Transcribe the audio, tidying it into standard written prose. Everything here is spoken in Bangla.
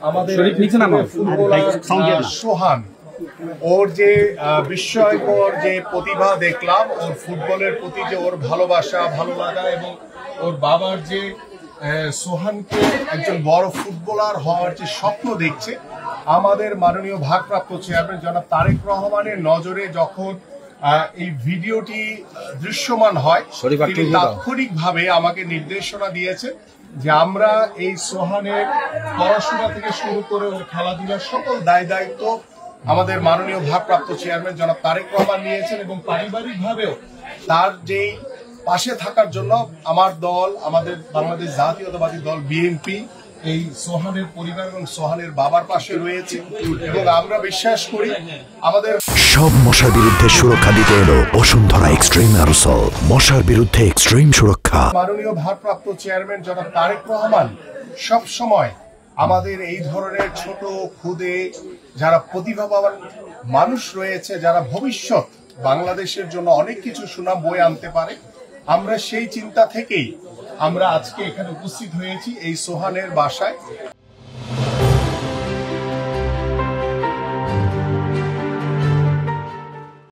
আমাদের সোহান ওর যে বিস্ময়কর যে প্রতিভা দেখলাম, ওর ফুটবলের প্রতি যে ওর ভালোবাসা ভালো লাগা, এবং ওর বাবার যে সোহানকে একজন বড় ফুটবলার হওয়ার যে স্বপ্ন দেখছে, আমাদের মাননীয় ভারপ্রাপ্ত চেয়ারম্যান জনাব তারেক রহমানের নজরে যখন এই ভিডিওটি দৃশ্যমান হয়, তিনি তাৎক্ষণিকভাবে আমাকে নির্দেশনা দিয়েছে যে আমরা এই সোহানের পড়াশোনা থেকে শুরু করে ওর খেলাধুলার সকল দায় দায়িত্ব আমাদের মাননীয় ভারপ্রাপ্ত চেয়ারম্যান জনাব তারেক রহমান নিয়েছেন, এবং পারিবারিকভাবেও তার যেই পাশে থাকার জন্য আমার দল, আমাদের বাংলাদেশ জাতীয়তাবাদী দল বিএনপি এই সোহানের পরিবার এবং সোহানের বাবার পাশে রয়েছে, এবং আমরা বিশ্বাস করি আমাদের সব মশার বিরুদ্ধে সুরক্ষা দিতে এলো বসুন্ধরা এক্সট্রিম অ্যারোসল, মশার বিরুদ্ধে এক্সট্রিম সুরক্ষা। মাননীয় ভারপ্রাপ্ত চেয়ারম্যান জনাব তারেক রহমান সব সময় আমাদের এই ধরনের ছোট ক্ষুদে যারা প্রতিভাবান মানুষ রয়েছে, যারা ভবিষ্যৎ বাংলাদেশের জন্য অনেক কিছু সুনাম বয়ে আনতে পারে, আমরা সেই চিন্তা থেকেই আমরা আজকে এখানে উপস্থিত হয়েছি এই সোহানের বাসায়।